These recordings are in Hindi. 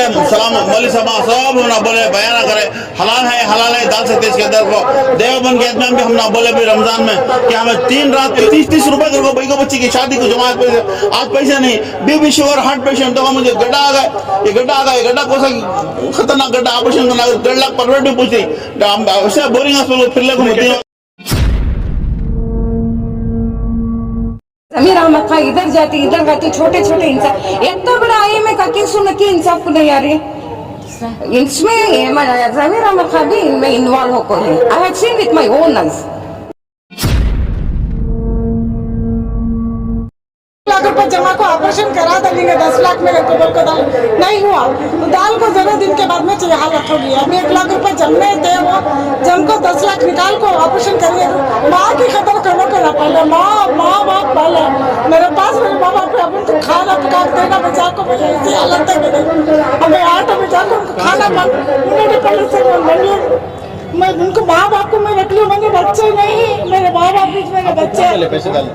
बोले सलाम मौलवी साहब सब हम ना बोले बयान करे हलाल है डाल सकते इसके अंदर को देवबंद के एतमाम भी हम ना बोले भी रमजान में कि हमें 3 रात 30 रुपए करो भाई को बच्ची की शादी को जमात पैसे आज पैसे नहीं बीपी शुगर हार्ट पेशेंट तो मुझे गड्ढा आ गया ये गड्ढा कौन सा खतरनाक गड्ढा ऑपरेशन करना 1.5 लाख प्राइवेट में पूछती वैसे बोरिंग हॉस्पिटल फिर को होती है। जमीर अहमद खान इधर जाती छोटे छोटे इंसान इतना बड़ा आईएमए का केस सुन के इंसाफ को नहीं आ रही इसमें जमीर अहमद खान भी इनमें इन्वॉल्व होकर है। I have seen with my own eyes. Lakh रुपए जमा को ऑपरेशन करा देंगे 10 लाख मेरे को बोल को दाल नहीं हुआ तो दाल को जरा दिन के बाद में चाहिए हालत होगी। अभी 1 लाख रुपए जमने थे वो जम को 10 लाख निकाल को ऑपरेशन करिए माँ की खबर करो करना पहले माँ बाप पहले मेरे पास मेरे माँ बाप अब उनको खाना पका देना बचा को मुझे ऐसी हालत है मेरे हमें 8 बजा को उनको खाना उन्होंने पहले से मैं उनको माँ बाप को मैं रख लूँ मेरे बच्चे नहीं मेरे माँ बाप भी मेरे बच्चे।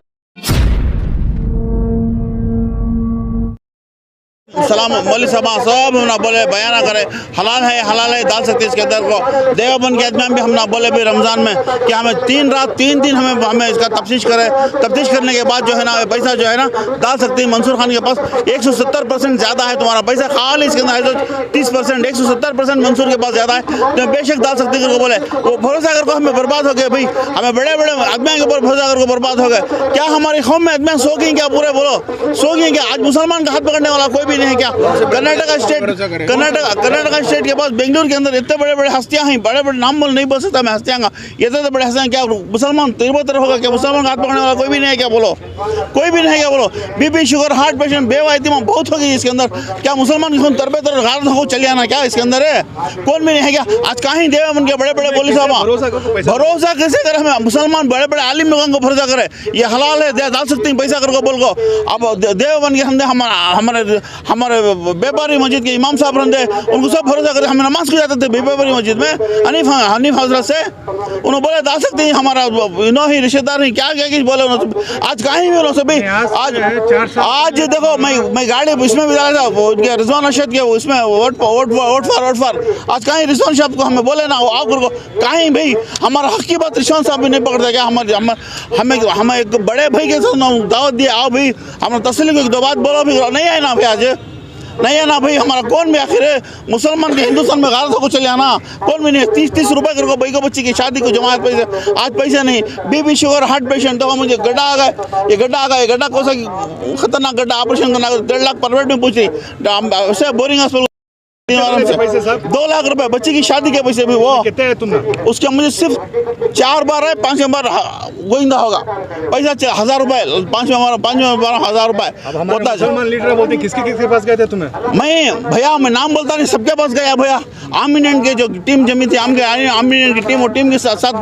सलाम मौलवी साहब सब हम ना बोले बयान करे हलाल है डाल सकते इसके अंदर को देवबंद के एतमाम भी हम ना बोले भी रमजान में कि हमें 3 रात 3 दिन हमें इसका तफ्तीश करने के बाद जो है ना पैसा जो है ना डाल सकते हैं। मंसूर खान के पास 170% ज़्यादा है तुम्हारा पैसा खाली इसके अंदर 30% 170% मंसूर के पास ज़्यादा है तो बेशक डाल सकते करके बोले वो भरोसा करके हमें बर्बाद हो गए भाई हमें बड़े आदमियों के ऊपर भरोसा करके बर्बाद हो गए। क्या हमारी कौम में आदमियाँ सो गई क्या पूरे बोलो सो गई क्या? आज मुसलमान का हाथ पकड़ने वाला कोई भी नहीं है क्या? कर्नाटका स्टेट के पास बेंगलुरु के अंदर इतने बड़े हस्तियां हैं बड़े नाम बोल नहीं बोल सकता मैं हस्तियां का ये तो बड़े हस्तियां क्या मुसलमान तिरबतर होगा क्या? मुसलमान का हाथ पकड़ने वाला कोई भी नहीं है क्या? बोलो कोई भी नहीं है क्या? बोलो बीपी शुगर हार्ट पेशेंट बेवायतीमा बहुत हो गई इसके अंदर क्या? मुसलमान की तरबे तर गार्ड हो चले आना क्या इसके अंदर है? कौन भी नहीं है क्या? आज कहीं देव उनके बड़े पुलिस साहब भरोसा कैसे करे? हमें मुसलमान बड़े आलिम लोगों को भरोसा करे ये हलाल है डाल सकते हैं पैसा करके बोल को। अब देवबंद के हमने हमारे बेबारी मस्जिद के इमाम साहब रहते उनको सब भरोसा करे हम नमाज को जाते थे बेबारी मस्जिद में हनीफ हजरत से उन्होंने बोले डाल सकते हैं हमारा इनो ही रिश्तेदार नहीं क्या बोले आज कहीं भी सभी आज देखो मैं गाड़ी इसमें भी डाला था रिजवान अरशद के उसमें वोट फॉर आज कहीं रिजवान साहब को हमें बोले ना आओ को कहीं भाई हमारा हक की बात रिजवान साहब भी नहीं पकड़ता क्या? हमें एक बड़े भाई के साथ दावत दिया आओ भाई हमारा तसली को 2 बात बोलो भी नहीं आए ना भाई आज नहीं है ना भाई हमारा कौन भी आखिर है मुसलमान के हिंदुस्तान में गारत को चले आना कौन भी नहीं 30 रुपए करके भाई को बच्ची की शादी को जमात पैसे आज पैसे नहीं बीपी शुगर हार्ट पेशेंट तो मुझे गड्ढा आ गया ये गड्ढा कौन सा खतरनाक गड्ढा ऑपरेशन करना 1.5 लाख प्राइवेट में पूछती वैसे बोरिंग हॉस्पिटल 2 लाख रुपए बच्ची की शादी के पैसे भी वो कितने है तुमने उसके मुझे सिर्फ 4 बार है 5 बार गोइंदा होगा पैसा 1000 रुपए 5 बार 1000 रुपए होता है। मुसलमान लीडर बोलते हैं किसके पास गए थे तुम्हें? मैं भैया मैं नाम बोलता नहीं सबके पास गया भैया आमिनेंट के जो टीम जमी थी आमिनेंट की टीम और टीम के साथ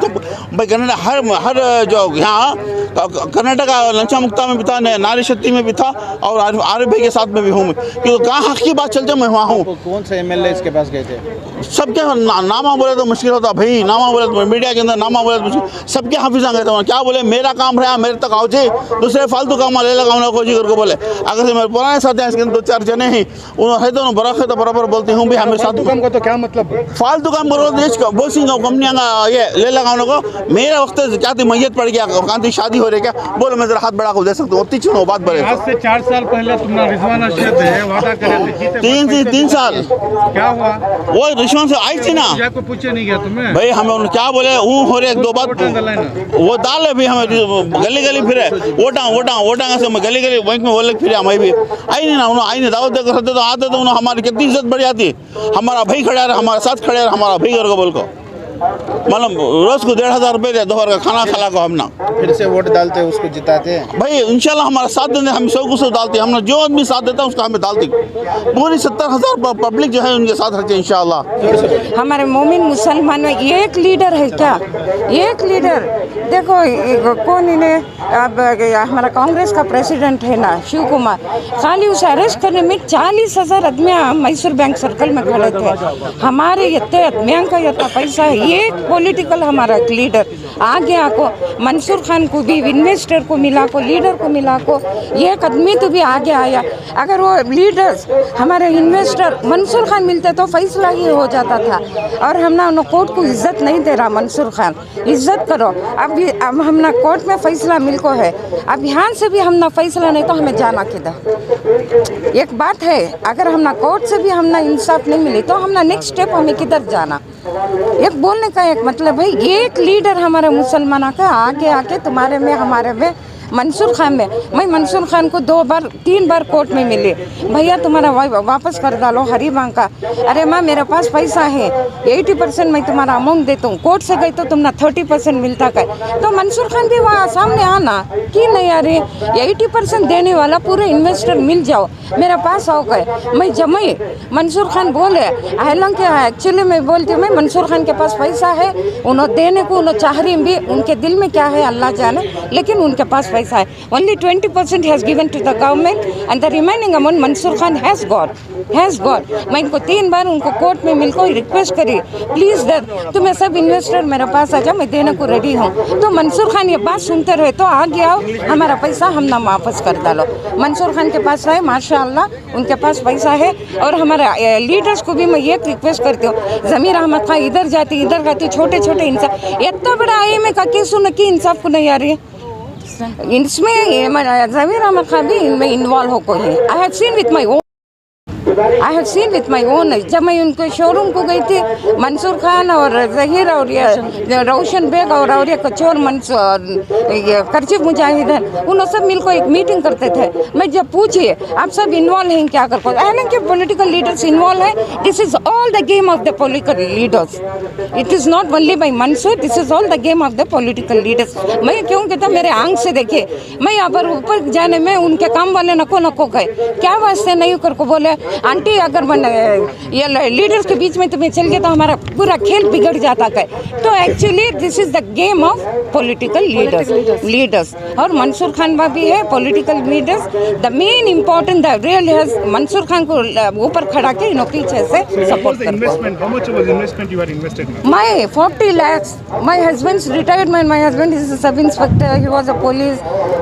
भाई कनाडा हर जो यहाँ कर्नाटका लंचा मुक्ता में भी था नारी शक्ति में भी था और आरिफ भाई के साथ में भी हूँ क्योंकि कहाँ हक की बात चलते मैं वहाँ हूँ। कौन से एमएलए इसके पास गए थे? सबके नामा बोले तो मुश्किल होता भाई नामा बोले तो मीडिया के अंदर नामा बोले तो सबके हाफिजा गए थे क्या बोले मेरा काम रहा मेरे तक आओ जी दूसरे फालतू काम ले लगा कोई करके बोले अगर से मेरे पुराने साथ हैं इसके 2-4 जने ही उन्होंने तो बराबर तो बराबर बोलते हूँ भी हमें साथ काम को तो क्या मतलब फालतू काम करो बोसिंग कंपनियाँ का ये ले लगा को मेरा वक्त क्या थी मैयत पड़ गया कहाँ थी शादी हो रही क्या बोलो मैं जरा हाथ बढ़ा को दे सकता हूँ उतनी चुनो बात बढ़े। आज से 4 साल पहले तुमने रिजवान अरशद वादा करे थे 3 साल क्या हुआ? वो रिश्वत से आई थी ना को पूछे नहीं गया तुम्हें भाई हमें उन्होंने क्या बोले हो रहे 2 बात वो डाले भी हमें गली फिरे वोटा से गली बैंक में बोले फिर हमें भी आई नहीं ना उन्होंने आई नहीं दावत देकर तो आते तो उन्होंने हमारी कितनी इज्जत बढ़ जाती हमारा भाई खड़ा है हमारे साथ खड़े हमारा भाई कर बोल को मतलब रोज को 1500 रुपये दे दोपहर का खाना खिला को हम ना फिर से वोट डालते हैं उसको जिताते हैं भाई इंशाल्लाह हमारा साथ देने हम 100 डालते हैं हमने जो आदमी साथ देता है उसका हमें डालती पूरी 70,000 पब्लिक जो है उनके साथ रहते हैं इंशाल्लाह। हमारे मोमिन मुसलमान में एक लीडर है क्या? एक लीडर देखो कौन इन्हें अब हमारा कांग्रेस का प्रेसिडेंट है ना शिव कुमार, खाली उसे अरेस्ट करने में 40,000 आदमियाँ मैसूर बैंक सर्कल में खड़े थे। हमारे इतने आदमियों का इतना पैसा है, ये पॉलिटिकल हमारा लीडर आगे आको मंसूर खान को भी इन्वेस्टर को मिला को लीडर को मिला को एक आदमी तो भी आगे आया। अगर वो लीडर्स हमारे इन्वेस्टर मंसूर खान मिलते तो फैसला ही हो जाता था। और हमने उन कोर्ट को इज्जत नहीं दे रहा। मंसूर खान इज्जत करो। अब हमने कोर्ट में फैसला मिलको है, अब यहाँ से भी हमने फैसला नहीं तो हमें जाना किधर। एक बात है, अगर हमने कोर्ट से भी हमने इंसाफ नहीं मिली तो हमने नेक्स्ट स्टेप हमें किधर जाना। एक बोलने का एक मतलब है, एक लीडर हमारे मुसलमानों का आगे आके तुम्हारे में हमारे में मंसूर खान में, मैं मंसूर खान को 2-3 बार कोर्ट में मिली, भैया तुम्हारा वापस कर डालो हरीबांग का। अरे माँ मेरे पास पैसा है, 80% मैं तुम्हारा अमाउंट देता हूँ। कोर्ट से गई तो तुमने 30% मिलता है। तो मंसूर खान भी वहाँ सामने आना कि नहीं, अरे 80% देने वाला पूरे इन्वेस्टर मिल जाओ, मेरे पास आओ गए मैं जमाई। मंसूर खान बोले, हालांकि एक्चुअली मैं बोलती हूँ, मैं मंसूर खान के पास पैसा है, उन्होंने देने को उन्होंने चाह रही भी, उनके दिल में क्या है अल्लाह जाने, लेकिन उनके पास पैसा है। Only 20% has given to the government and the remaining amount Mansoor Khan has got. मैं इनको 3 बार उनको कोर्ट में मिलकर रिक्वेस्ट करी, प्लीज तुम्हें सब इन्वेस्टर मेरे पास आ जाओ, मैं देने को रेडी हूँ। तो मंसूर खान ये बात सुनते रहे, तो आगे आओ हमारा पैसा हम ना वापस कर डालो। मंसूर खान के पास है माशाअल्लाह, उनके पास पैसा है। और हमारे लीडर्स को भी मैं ये रिक्वेस्ट करती हूँ, ज़मीर अहमद खान इधर जाती छोटे छोटे इंसाफ, इतना बड़ा IMA का केस सुन के इंसाफ को नहीं आ रही है। इसमें ज़मीर अहमद खान भी इनमें इन्वॉल्व हो कोई है। I have seen with my own. जब मैं उनके शोरूम को गई थी, मंसूर खान और जहीर और ये रोशन बेग और ये कचोर करचिफ मुजाहिदन, उन्होंने सब मिलकर एक मीटिंग करते थे। मैं जब पूछी आप सब इन्वॉल्व हैं क्या कर पाते, हालांकि पॉलिटिकल लीडर्स इन्वॉल्व है। This is all the game of the political leaders, it is not only by Mansoor, this is all the game of the political leaders. मैं क्यों कहता, मेरे आंख से देखे, मैं यहाँ पर ऊपर जाने में उनके काम वाले नको गए, क्या वास्ते नहीं कर को बोले आंटी अगर ये लीडर्स के बीच में तुम्हें चल गया तो हमारा पूरा खेल बिगड़ जाता है। तो actually this is the game of political leaders. और मंसूर खान भी है political leaders. The main important the real has Mansoor Khan को ऊपर खड़ा के इन पीछे से सपोर्ट कर। My 40 lakhs, my husband's retirement, my husband is a sub inspector, he was a police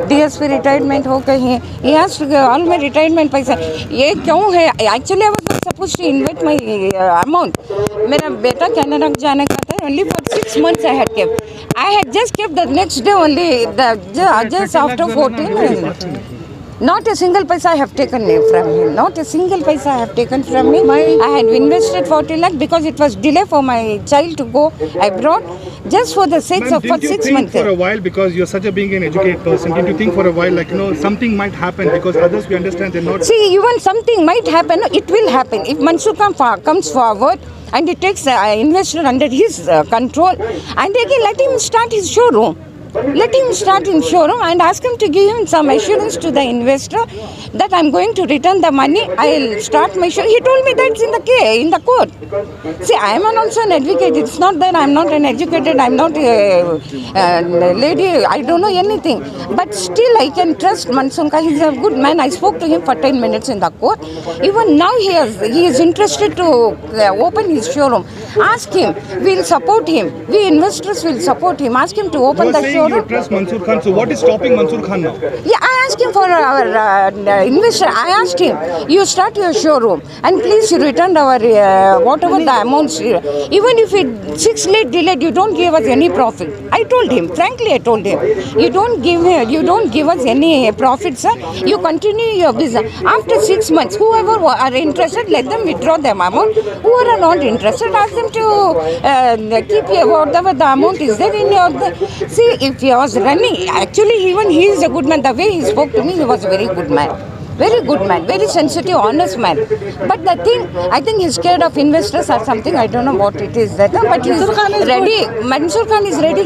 DSP retirement हो गई, he has to give all my retirement पैसा। ये क्यों है, actually I was supposed to invest my amount. मेरा बेटा कनाडा जाने का था, only for 6 months I had kept. I had just kept the next day only, just after 14. Not a single paisa I have taken from him. Not a single paisa I have taken from him. I had invested 40 lakh because it was delay for my child to go abroad, just for the sake of for 6 months. For a while, because you're such a being an educated person, did you think for a while like something might happen, because others we understand they're not. See, even something might happen. It will happen if Mansoor Khan comes forward and he takes investor under his control, and again let him start his showroom. Let him start in showroom and ask him to give him some assurance to the investor that I'm going to return the money. I'll start my show. He told me that's in the court. See, I am also an advocate. It's not that I'm not an educated. I'm not a lady. I don't know anything. But still, I can trust Mansoor Khan. He's a good man. I spoke to him for 10 minutes in the court. Even now, he is interested to open his showroom. Ask him. We'll support him. We investors will support him. Ask him to open the showroom. You trust Mansoor Khan, so what is stopping Mansoor Khan now? Yeah, I asked him for our investor. I asked him, you start your showroom and please return our whatever the amounts. Even if it 6 late delayed, you don't give us any profit. I told him, frankly, I told him, you don't give us any profit, sir. You continue your business. After 6 months, whoever are interested, let them withdraw their amount. Who are not interested, ask them to keep whatever the amount is there in your. See, if he was running, actually even he is a good man. The way he spoke to me, he was a very good man. Very good man, very sensitive, honest man. But the thing, I think he's scared of investors or something. I don't know what it is that. But he's Mansoor Khan is ready. Mansoor Khan is ready.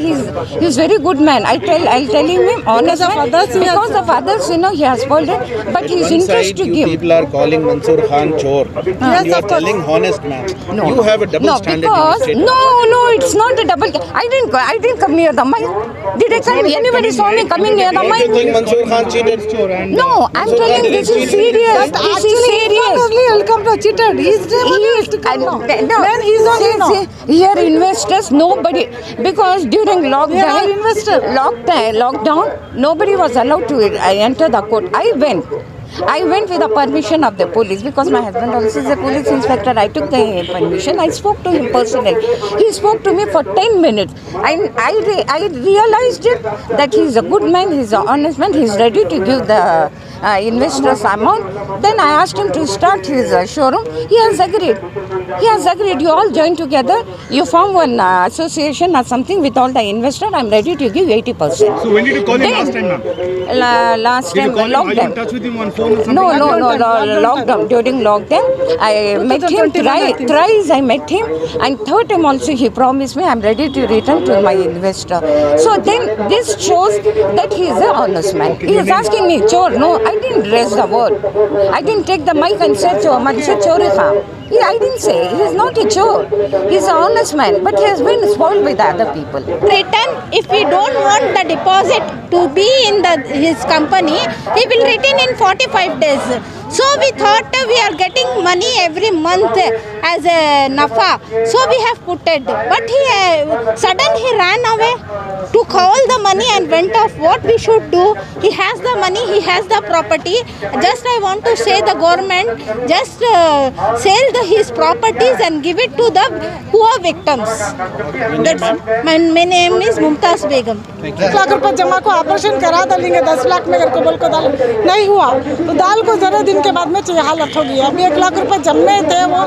He's very good man. I'll tell him honest Because of man. others, he has- Because of others, he has spoiled it. But he's One interest side to you give. people are calling Mansoor Khan chor. Yes, You are of course. telling honest man. No. You have a double No, standard in because the state. no, it's not a double. I didn't come near the mic. Did I come? Anybody saw me coming near the Don't you mic? think Mansoor Khan cheated? No, I'm telling this is serious. This is serious. Only helicopter cheated. His name only has to come now. Man, he's only now. Here investors, nobody, because during They are all lockdown, investor. lockdown, nobody was allowed to enter the court. I went with the permission of the police because my husband also is a police inspector. I took the permission. I spoke to him personally. He spoke to me for 10 minutes. I realized it that he's a good man, he's an honest man, he's ready to give the investors amount. Then I asked him to start his showroom. He has agreed. You all join together. You form one association or something with all the investors. I'm ready to give 80%. So when did you call him last time, ma'am? Last Did you time, call him? Are you in lockdown. touch with him on phone or something? No, Lockdown lockdown. During lockdown, I met him 2021, I think. thrice. I met him, and third time also he promised me I'm ready to return to my investor. So then this shows that he is an honest man. He is asking me, chor. No, I didn't raise the word. I didn't take the mic and say, chor. Man said, chori kha. I didn't say. He is not a chor. He is an honest man, but he has been spoiled by the other people. Return, if we don't want the deposit to be in his company, he will return in 45 days. So we thought we are getting money every month as a nafa. So we have put it. But suddenly he ran away, took all the money and went off. What we should do? He has the money, he has the property. Just I want to say the government, just sell his properties and give it to the poor victims. My name is Mumtaz Begum. 1 lakh रुपए जमा को ऑपरेशन करा डालेंगे 10 लाख में को बोल को डाल नहीं हुआ तो दाल को जरा दिन के बाद में ये हालत हो गई। अभी 1 लाख रुपए जमने थे वो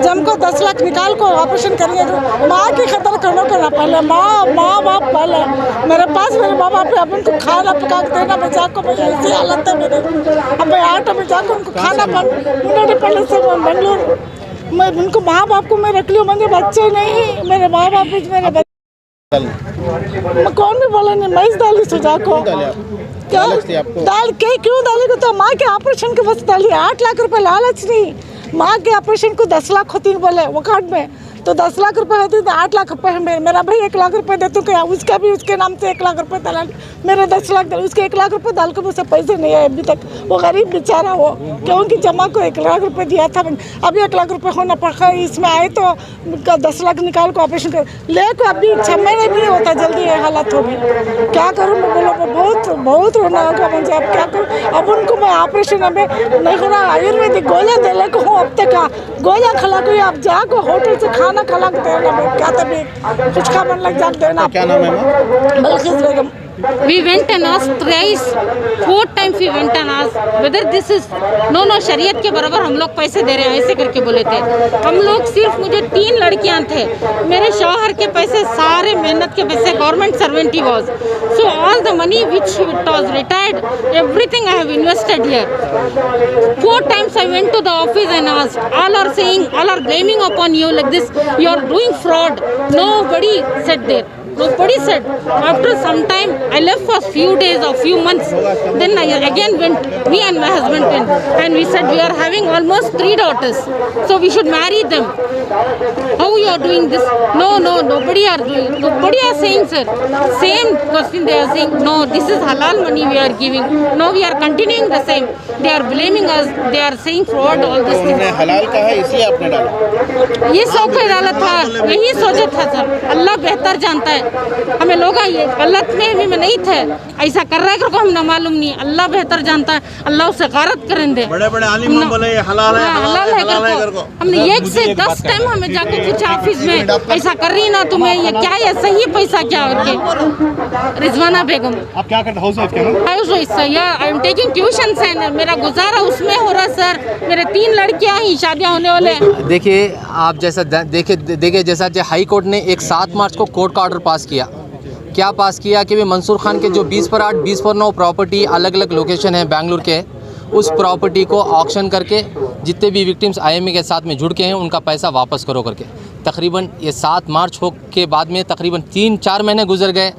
जम को 10 लाख निकाल को ऑपरेशन करेंगे तो माँ की खतर करना पहले माँ बाप पहले मेरे पास मेरे माँ बाप है अब उनको खाना पका के देना बचा को भाई ऐसी हालत है मेरे अब मैं ऑटो में जाकर उनको खाना उन्होंने पहले से बेंगलुरु मैं उनको माँ बाप को मैं रख लिया मुझे बच्चे नहीं मेरे माँ बाप मेरे मैं कौन भी बोला नहीं मैं इस डाली सुझा को क्या दाल के क्यों डालेगा तो माँ के ऑपरेशन के वक्त डाली 8 लाख रुपए लालच नहीं माँ के ऑपरेशन को 10 लाख होती बोले वो कार्ड में तो 10 लाख रुपए होती तो 8 लाख रुपए है मेरा भाई 1 लाख रुपए दे तो क्या उसका भी उसके नाम से 1 लाख रुपए दलाल मेरे 10 लाख उसके 1 लाख रुपए डाल के मुझसे पैसे नहीं आए अभी तक वो गरीब बेचारा हो क्योंकि जमा को 1 लाख रुपए दिया था अभी 1 लाख रुपए होना पड़ा इसमें आए तो 10 लाख निकाल को ऑपरेशन कर ले को अभी 6 महीने भी नहीं होता जल्दी ये हालत होगी क्या करूँ मैं बोलो बहुत रोना होगा मुझे अब क्या करूँ अब उनको मैं ऑपरेशन अभी नहीं होना आयुर्वेदिक गोलियाँ देने को हूँ अब तक गोलियाँ खिला को आप जाको होटल से खाना खिला के देना क्या तभी कुछ का मन लग जाकर देना क्या नाम है माँ? बल्किस बेगम We went and asked thrice, 4 times we went and asked whether this is no शरीयत के बराबर हम लोग पैसे दे रहे हैं ऐसे करके बोले थे। हम लोग सिर्फ मुझे 3 लड़कियां थे मेरे शौहर के पैसे सारे मेहनत के पैसे government servant he was so all the money which was retired everything I have invested here. 4 times I went to the office and asked. All are blaming upon you like this. You are doing fraud. Nobody said there. Nobody said. After some time, I left for few days or few months. Then I again went. Me and my husband went, and we said we are having almost 3 daughters, so we should marry them. How you are doing this? No, nobody are doing. Nobody are saying, sir. Same question they are saying. No, this is halal money we are giving. No, we are continuing the same. They are blaming us. They are saying fraud. All this thing. उन्होंने हलाल कहा इसलिए आपने डाला ये शौक पे डाला था यही सोचा था सर अल्लाह बेहतर जानता है हमें लोग ये गलत में भी नहीं थे ऐसा कर रहा है को हम ना मालूम नहीं अल्लाह बेहतर जानता है अल्लाह उससे गारत करें दे बड़े आलिम बोले ये हलाल है हलाल है करको हमने 1 से 10 टाइम हमें जाकर पूछा ऑफिस में ऐसा कर रही ना तुम्हें ये क्या है सही पैसा क्या करके रिजवाना बेगम आप क्या करते हाउस वाइफ क्या ना? हाउस वाइफ सर या आई एम टेकिंग ट्यूशन है मेरा गुजारा उसमें हो रहा सर मेरे 3 लड़कियां ही शादियां होने वाले देखिए आप जैसा देखिए जैसा हाई कोर्ट ने एक 7 मार्च को कोर्ट का ऑर्डर पास किया कि भी मंसूर खान के जो 20 पर 8 20 पर 9 प्रॉपर्टी अलग अलग लोकेशन है बेंगलुरु के उस प्रॉपर्टी को ऑक्शन करके जितने भी विक्टिम्स IMA के साथ में जुड़ के हैं उनका पैसा वापस करो करके। तकरीबन ये 7 मार्च हो के बाद में तकरीबन 3-4 महीने गुजर गए।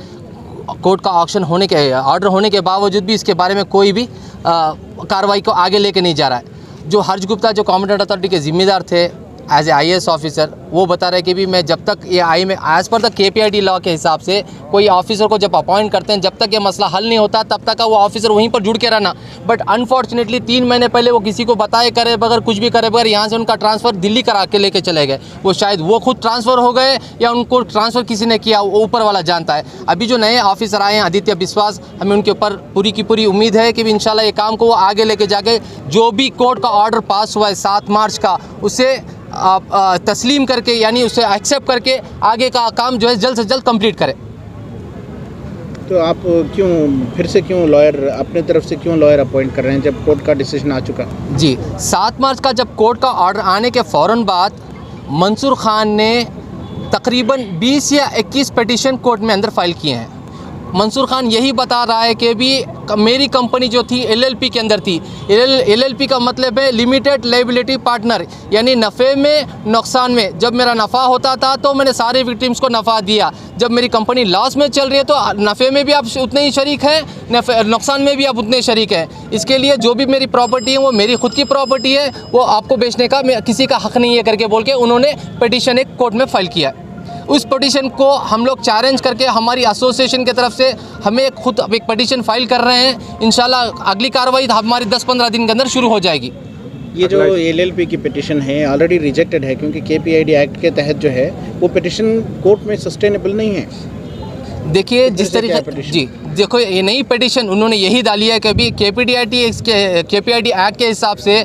कोर्ट का ऑक्शन होने के ऑर्डर होने के बावजूद भी इसके बारे में कोई भी कार्रवाई को आगे लेके नहीं जा रहा है। जो हर्ष गुप्ता जो कॉम्पिटेंट अथॉरिटी के ज़िम्मेदार थे एज ए IAS ऑफिसर, वो बता रहे कि भी मैं जब तक ये IMA as per the KPIT law के हिसाब से कोई ऑफिसर को जब अपॉइंट करते हैं, जब तक ये मसला हल नहीं होता तब तक का वो ऑफिसर वहीं पर जुड़ के रहना। बट अनफॉर्चुनेटली 3 महीने पहले वो किसी को बताए करे बगैर, कुछ भी करे बगैर यहाँ से उनका ट्रांसफ़र दिल्ली करा के लेके चले गए। वो शायद वो खुद ट्रांसफ़र हो गए या उनको ट्रांसफ़र किसी ने किया, वो ऊपर वाला जानता है। अभी जो नए ऑफिसर आए हैं आदित्य बिस्वास, हमें उनके ऊपर पूरी की पूरी उम्मीद है कि इंशाल्लाह ये काम को वो आगे लेके जाके जो भी कोर्ट का ऑर्डर पास हुआ है 7 मार्च का, उसे तस्लीम करके यानी उसे एक्सेप्ट करके आगे का काम जो है जल्द से जल्द कंप्लीट करें। तो आप फिर से क्यों लॉयर अपने तरफ से क्यों लॉयर अपॉइंट कर रहे हैं जब कोर्ट का डिसीजन आ चुका? जी, 7 मार्च का जब कोर्ट का ऑर्डर आने के फ़ौरन बाद मंसूर खान ने तकरीबन 20 या 21 पिटीशन कोर्ट में अंदर फाइल किए हैं। मंसूर खान यही बता रहा है कि भी मेरी कंपनी जो थी LLP के अंदर थी। LLP का मतलब है लिमिटेड लायबिलिटी पार्टनर, यानी नफ़े में नुकसान में। जब मेरा नफ़ा होता था तो मैंने सारे विक्टिम्स को नफ़ा दिया, जब मेरी कंपनी लॉस में चल रही है तो नफ़े में भी आप उतने ही शरीक हैं, नुकसान में भी आप उतने शरीक हैं। इसके लिए जो भी मेरी प्रॉपर्टी है वो मेरी खुद की प्रॉपर्टी है, वो आपको बेचने का किसी का हक़ नहीं है करके बोल के उन्होंने पिटीशन एक कोर्ट में फ़ाइल किया। उस पिटीशन को हम लोग चैलेंज करके हमारी एसोसिएशन की तरफ से हमें खुद एक पिटीशन फाइल कर रहे हैं। इंशाल्लाह अगली कार्रवाई हमारी 10-15 दिन के अंदर शुरू हो जाएगी। ये जो LLP की पिटीशन है ऑलरेडी रिजेक्टेड है क्योंकि KPIT एक्ट के तहत जो है वो पिटीशन कोर्ट में सस्टेनेबल नहीं है। देखिए जिस तरीके जी देखो ये नई पिटीशन उन्होंने यही डाली है कि अभी KPIT एक्ट के हिसाब से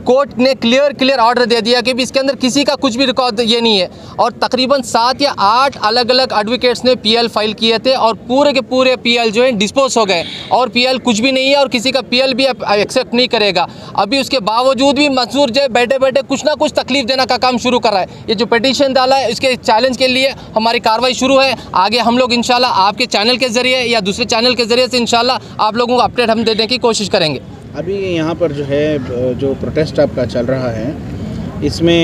कोर्ट ने क्लियर ऑर्डर दे दिया कि भी इसके अंदर किसी का कुछ भी रिकॉर्ड ये नहीं है। और तकरीबन 7 या 8 अलग अलग एडवोकेट्स ने PL फाइल किए थे और पूरे के पूरे PL जो है डिस्पोज हो गए और PL कुछ भी नहीं है और किसी का PL भी एक्सेप्ट नहीं करेगा। अभी उसके बावजूद भी मंसूर जो है बैठे बैठे कुछ ना कुछ तकलीफ देना का काम शुरू कर रहा है। ये जो पिटीशन डाला है इसके चैलेंज के लिए हमारी कार्रवाई शुरू है। आगे हम लोग इंशाल्लाह आपके चैनल के ज़रिए या दूसरे चैनल के ज़रिए से इंशाल्लाह आप लोगों को अपडेट हम देने की कोशिश करेंगे। अभी यहाँ पर जो है जो प्रोटेस्ट आपका चल रहा है इसमें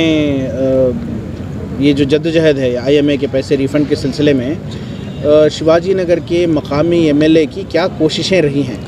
ये जो जद्दोजहद है IMA के पैसे रिफ़ंड के सिलसिले में शिवाजी नगर के मकामी MLA की क्या कोशिशें रही हैं?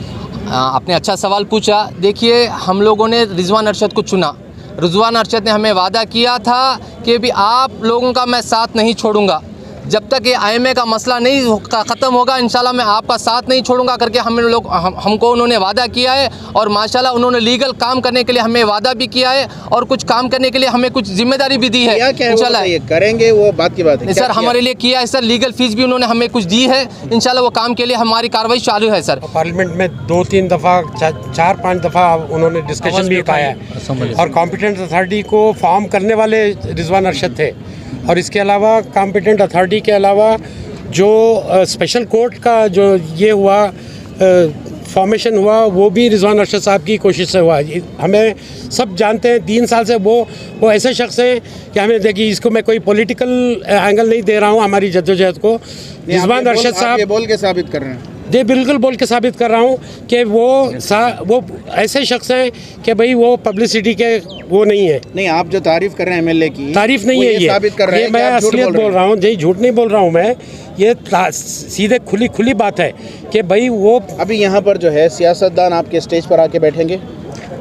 आपने अच्छा सवाल पूछा। देखिए हम लोगों ने रिजवान अरशद को चुना। रिजवान अरशद ने हमें वादा किया था कि भी आप लोगों का मैं साथ नहीं छोड़ूंगा, जब तक ये IMA का मसला नहीं ख़त्म होगा इंशाल्लाह मैं आपका साथ नहीं छोड़ूंगा करके हमको उन्होंने वादा किया है। और माशाल्लाह उन्होंने लीगल काम करने के लिए हमें वादा भी किया है और कुछ काम करने के लिए हमें कुछ जिम्मेदारी भी दी है। इंशाल्लाह ये करेंगे वो बात की बात है। सर हमारे लिए किया है सर, लीगल फीस भी उन्होंने हमें कुछ दी है। इंशाल्लाह वो काम के लिए हमारी कार्रवाई चालू है सर। पार्लियामेंट में 2-3 दफ़ा 4-5 दफ़ा उन्होंने डिस्कशन भी किया है और कॉम्पिटेंट अथॉरिटी को फॉर्म करने वाले रिजवान अरशद थे। और इसके अलावा कॉम्पिटेंट अथॉरिटी के अलावा जो स्पेशल कोर्ट का जो ये हुआ फॉर्मेशन हुआ वो भी रिजवान अरशद साहब की कोशिश से हुआ। हमें सब जानते हैं 3 साल से वो ऐसे शख्स हैं कि हमें देखिए इसको मैं कोई पॉलिटिकल एंगल नहीं दे रहा हूँ हमारी जद्दोजहद को। रिजवान अरशद साहब ये बोल के साबित कर रहे हैं। जी बिल्कुल बोल के साबित कर रहा हूँ कि वो ऐसे शख्स हैं कि भाई वो पब्लिसिटी के वो नहीं है। नहीं आप जो तारीफ कर रहे हैं MLA की तारीफ नहीं है ये साबित कर रहे हैं। मैं असलियत बोल रहा हूँ जी, झूठ नहीं बोल रहा हूँ मैं। ये सीधे खुली बात है कि भाई वो अभी यहाँ पर जो है सियासतदान आपके स्टेज पर आके बैठेंगे।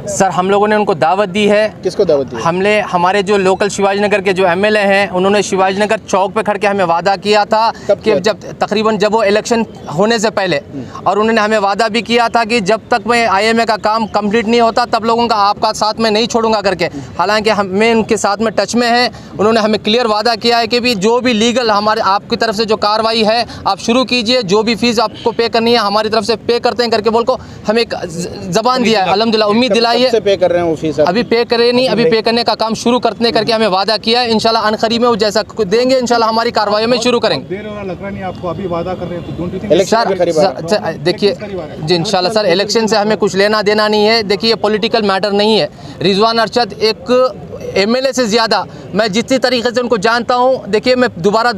सर हम लोगों ने उनको दावत दी है। किसको दावत दी? हमने हमारे जो लोकल शिवाजी नगर के जो MLA हैं उन्होंने शिवाजी नगर चौक पे खड़ के हमें वादा किया था कि जब वो इलेक्शन होने से पहले, और उन्होंने हमें वादा भी किया था कि जब तक मैं IMA का काम कंप्लीट नहीं होता तब लोगों का आपका साथ में नहीं छोड़ूंगा करके। हालांकि हमें उनके साथ में टच में है। उन्होंने हमें क्लियर वादा किया है कि भी जो भी लीगल हमारे आपकी तरफ से जो कार्रवाई है आप शुरू कीजिए, जो भी फीस आपको पे करनी है हमारी तरफ से पे करते हैं करके बोल को हमें एक ज़बान दिया है। अल्हम्दुलिल्लाह उम्मीद दिलाई है। पे कर रहे हैं वो फीस? अभी पे करे नहीं, अभी पे करने का काम शुरू करने करके हमें वादा किया है। इंशाल्लाह अनखरी में वो जैसा देंगे इंशाल्लाह हमारी कार्रवाई में शुरू करेंगे। देर हो रहा लग रहा नहीं आपको, अभी वादा कर रहे हैं तो डोंट यू थिंक सर देखिए जी इंशाल्लाह सर इलेक्शन से हमें कुछ लेना देना नहीं है। देखिए ये पॉलिटिकल मैटर नहीं है। रिजवान अरशद एक एमएलए से ज़्यादा मैं जितनी तरीके से उनको जानता हूँ, देखिए मैं दोहरा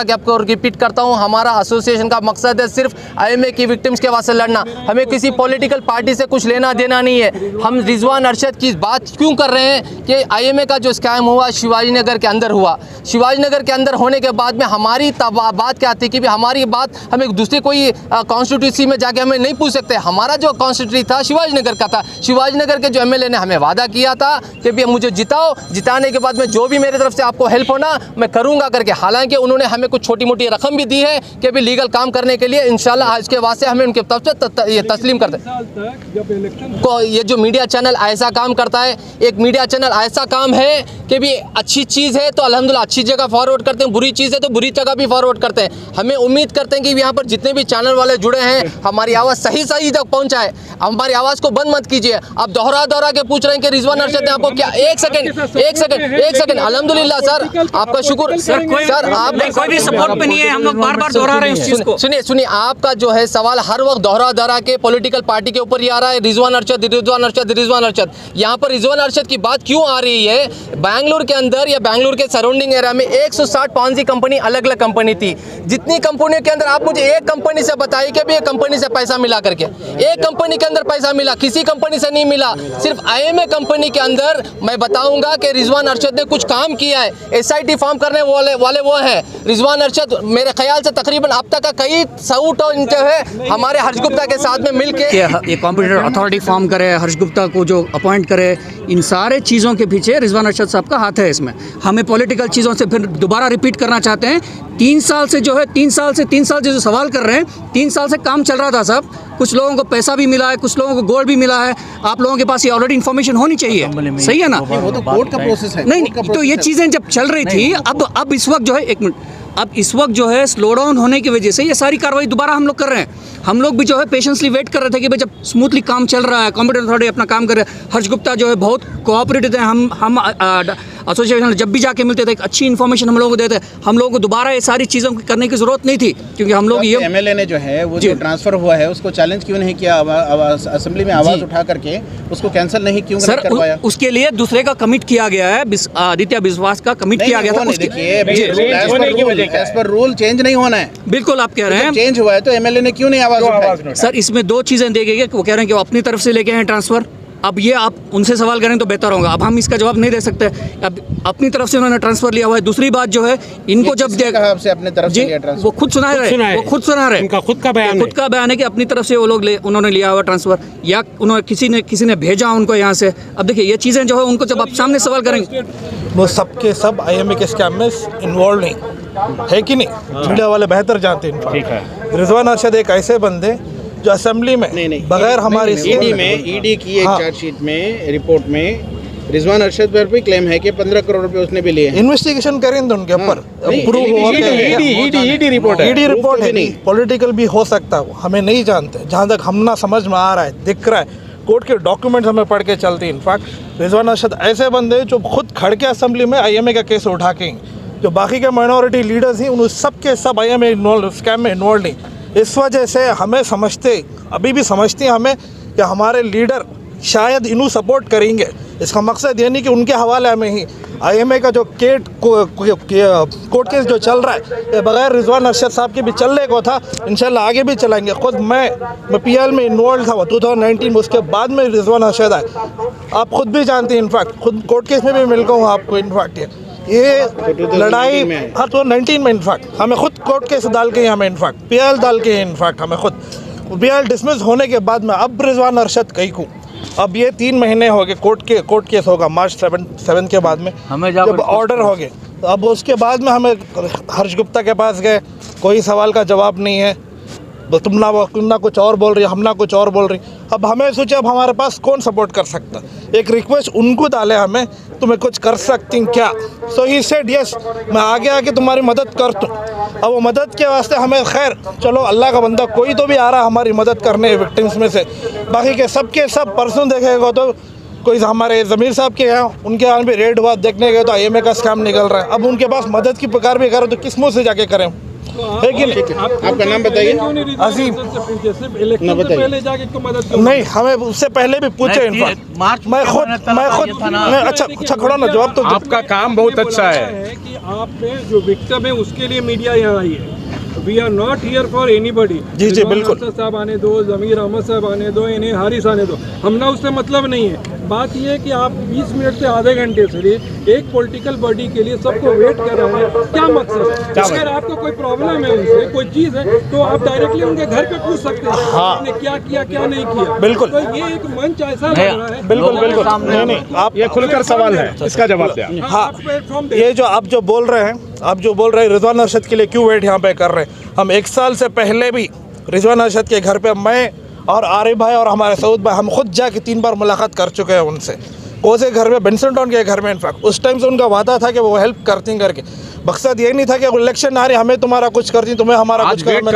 के आपको रिपीट करता हूँ, हमारा एसोसिएशन का मकसद है सिर्फ आईएमए की विक्टिम्स के वास्ते लड़ना। हमें किसी पॉलिटिकल पार्टी से कुछ लेना देना नहीं है। हम रिजवान अरशद की बात क्यों कर रहे हैं कि आईएमए का जो स्कैम हुआ शिवाजी नगर के अंदर हुआ, शिवाजी नगर के अंदर होने के बाद में हमारी बात क्या थी कि हमारी बात हम एक दूसरे कोई कॉन्स्टिट्यूंसी में जाके हमें नहीं पूछ सकते। हमारा जो कॉन्स्टिट्यूंसी था शिवाजी नगर का था। शिवाजी नगर के जो एमएलए ने हमें वादा किया था कि भी मुझे जिताओ, जिताने के बाद में जो भी मेरे तरफ से आपको हेल्प होना मैं करूंगा करके। हालांकि उन्होंने हमें कुछ छोटी मोटी रकम भी दी है कि भी लीगल काम करने के लिए इंशाल्लाह आज के वास्ते हमें उनके तरफ से ये तस्लीम कर दें। को ये जो मीडिया चैनल ऐसा काम करता है, एक मीडिया चैनल ऐसा काम है कि भी अच्छी चीज़ है तो अल्हम्दुलिल्लाह अच्छी जगह फॉरवर्ड करते हैं, बुरी चीज़ है तो बुरी जगह भी फॉरवर्ड करते हैं। हमें उम्मीद करते हैं कि यहाँ पर जितने भी चैनल वाले जुड़े हैं हमारी आवाज़ सही तक पहुँचाए, हमारी आवाज़ को बंद मत कीजिए। आप दोहरा के पूछ रहे हैं कि रिजवान अरशद ने आपको क्या, एक सेकंड अल्हम्दुलिल्लाह सर आपका शुक्र सर, आप कोई भी सपोर्ट पे नहीं है, हम लोग बार दोहरा रहे हैं इस चीज को। सुनिए आपका जो है सवाल हर वक्त दोहरा के पॉलिटिकल पार्टी के ऊपर ही आ रहा है, रिजवान अरशद। यहाँ पर रिजवान अरशद की बात क्यों आ रही है? बैंगलोर के अंदर या बैंगलोर के सराउंडिंग एरिया में 160 पॉन्जी कंपनी अलग अलग कंपनी थी। जितनी कंपनियों के अंदर आप मुझे एक कंपनी से बताइए कि एक कंपनी से पैसा मिला करके, एक कंपनी के अंदर पैसा मिला, किसी कंपनी से नहीं मिला। सिर्फ आईएमए कंपनी के अंदर मैं बताऊंगा कि रिजवान अरशद ने कुछ काम किया है। एसआईटी फॉर्म करने वाले वो है रिजवान अरशद। मेरे ख्याल से तकरीबन अब तक का कई 100 टन जो है हमारे हर्ष गुप्ता के साथ में मिलके ये कॉम्पिटिटर अथॉरिटी फॉर्म करे, हर्ष गुप्ता को जो अपॉइंट करे, इन सारे चीज़ों के पीछे रिजवान अरशद साहब का हाथ है। इसमें हमें पॉलिटिकल चीज़ों से फिर दोबारा रिपीट करना चाहते हैं। 3 साल से जो सवाल कर रहे हैं, 3 साल से काम चल रहा था साहब। कुछ लोगों को पैसा भी मिला है, कुछ लोगों को गोल्ड भी मिला है। आप लोगों के पास ये ऑलरेडी इन्फॉर्मेशन होनी चाहिए, सही है ना? वो तो कोर्ट का प्रोसेस है। नहीं तो ये चीज़ें जब चल रही थी, अब इस वक्त जो है, एक मिनट, अब इस वक्त जो है स्लो डाउन होने की वजह से ये सारी कार्रवाई दोबारा हम लोग कर रहे हैं। हम लोग भी जो है पेशेंसली वेट कर रहे थे कि भाई जब स्मूथली काम चल रहा है, कॉम्पिटेंट अथॉरिटी अपना काम कर रहे हैं। हर्ष गुप्ता जो है बहुत कोऑपरेटिव है। हम एसोसिएशन जब भी जाके मिलते थे एक अच्छी इन्फॉर्मेशन हम लोगों को देते। हम लोगों को दोबारा ये सारी चीज़ों करने की जरूरत नहीं थी, क्योंकि हम लोग ये एमएलए ने जो है वो जो ट्रांसफर हुआ है उसको चैलेंज क्यों नहीं किया? असेंबली में आवाज उठा करके उसको कैंसिल नहीं क्यों करवाया? उसके लिए दूसरे का कमिट किया गया है, आदित्य विश्वास का कमिट किया गया था। देखिए रूल चेंज नहीं होना है। बिल्कुल आप कह रहे हैं चेंज हुआ है तो एमएलए ने क्यों नहीं आवाज उठाई? सर इसमें 2 चीज़ें दी गई है। वो कह रहे हैं कि वो अपनी तरफ से लेके आए ट्रांसफर। अब ये आप उनसे सवाल करें तो बेहतर होगा। अब हम इसका जवाब नहीं दे सकते। अब अपनी तरफ से उन्होंने ट्रांसफर लिया हुआ है। दूसरी बात जो है, इनको जब आपसे अपनी तरफ से लिया ट्रांसफर, वो खुद सुना रहे उनका खुद का बयान है कि अपनी तरफ से वो लोग उन्होंने लिया हुआ ट्रांसफर, या उन्होंने किसी ने भेजा उनको यहाँ से। अब देखिए ये चीज़ें जो है उनको जब आप सामने सवाल करेंगे, वो सबके सब आईएमए के स्कैम में इन्वॉल्व नहीं है कि नहीं? मीडिया वाले बेहतर जानते हैं। रिजवान अरशद एक ऐसे बंदे जो असेंबली में बगैर हमारी ईडी की एक चार्जशीट में, रिपोर्ट में रिजवान अरशद पर भी क्लेम है कि 15 करोड़ रुपए उसने भी लिए हैं। इन्वेस्टिगेशन करेंगे उनके ऊपर, प्रूव हुआ ईडी रिपोर्ट है। पॉलिटिकल भी हो सकता है, हमें नहीं जानते। जहाँ तक हम ना समझ में आ रहा है, दिख रहा है, कोर्ट के डॉक्यूमेंट्स हमें पढ़ के चलते हैं। इनफैक्ट रिजवान अरशद ऐसे बंदे जो खुद खड़ के असेंबली में आईएमए का केस उठा के, जो बाकी के माइनॉरिटी लीडर्स हैं उन सब के सब आईएमए स्कैम में इन्वॉल्व नहीं। इस वजह से हमें अभी भी समझते हैं हमें कि हमारे लीडर शायद इन्हों सपोर्ट करेंगे। इसका मकसद ये नहीं कि उनके हवाले में ही आईएमए का जो कोर्ट केस जो चल रहा है, ये बगैर रिजवान अरशद साहब के भी चलने को था। इंशाल्लाह आगे भी चलाएंगे। खुद मैं पीएल में इन्वॉल्व था 2019 में, उसके बाद में रिजवान अरशद आए। आप खुद भी जानते हैं, इनफैक्ट खुद कोर्ट केस में भी मिल गया हूँ आपको। इनफैक्ट ये लड़ाई 19 में इनफैक्ट हमें खुद कोर्ट केस डाल के, हमें इनफैक्ट पीएल डाल के, इनफैक्ट हमें खुद पीएल डिसमिस होने के बाद में अब रिजवान अरशद कहीं को, अब ये 3 महीने हो गए कोर्ट केस होगा मार्च 7 के बाद में जब ऑर्डर हो गए। तो अब उसके बाद में हमें हर्ष गुप्ता के पास गए, कोई सवाल का जवाब नहीं है। तुम ना कुछ और बोल रही, हम ना कुछ और बोल रही। अब हमें सोचे अब हमारे पास कौन सपोर्ट कर सकता। एक रिक्वेस्ट उनको डाले हमें, तुम्हें कुछ कर सकती क्या? सो ही सेड यस, मैं आगे तुम्हारी मदद कर दूँ। अब वो मदद के वास्ते हमें, खैर चलो अल्लाह का बंदा कोई तो भी आ रहा हमारी मदद करने विक्टिम्स में से। बाकी के सब परसों देखेगा तो कोई हमारे ज़मीर साहब के यहाँ, उनके यहाँ भी रेड हुआ, देखने गए तो आईएमए का स्कैम निकल रहा है। अब उनके पास मदद की पुकार भी करो तो किस मुँह से जाके करें? है कि नहीं? आपका नाम बताइए। अजीम। इलेक्शन से पहले जाके इसको मदद करो। नहीं, हमें उससे पहले भी पूछे इनफैक्ट मैं खुद नहीं, अच्छा खड़ा ना जवाब तो आपका काम बहुत अच्छा है कि आपने जो विक्टिम है उसके लिए मीडिया यहाँ आई है। We are not here for anybody. जी बिल्कुल। साहब आने दो, जमीर अहमद साहब आने दो, इन्हें हारिस आने दो, हमने उससे मतलब नहीं है। बात यह है कि आप 20 मिनट से आधे घंटे से एक पॉलिटिकल बॉडी के लिए सबको वेट कर रहे हैं, क्या मकसद है? अगर आपको कोई प्रॉब्लम है उनसे, कोई चीज़ है, तो आप डायरेक्टली उनके घर पे पूछ सकते हैं आपने क्या किया क्या नहीं किया। बिल्कुल। तो ये एक मंच ऐसा लग रहा है। बिल्कुल नहीं, आप ये खुलकर सवाल है, इसका जवाब दें। हाँ, ये जो आप जो बोल रहे हैं रिजवान अरशद के लिए क्यों वेट यहाँ पे कर रहे हैं? हम 1 साल से पहले भी रिजवान अरशद के घर पे मैं और आरिफ भाई और हमारे सऊद भाई हम खुद जाके 3 बार मुलाकात कर चुके हैं उनसे। कोसे घर में, बेंसन टाउन के घर में इनफैक्ट उस टाइम से उनका वादा था कि वो हेल्प करती करके। मकसद ये नहीं था कि इलेक्शन आ रही हमें तुम्हारा कुछ करती, तुम्हें हमारा कुछ करना।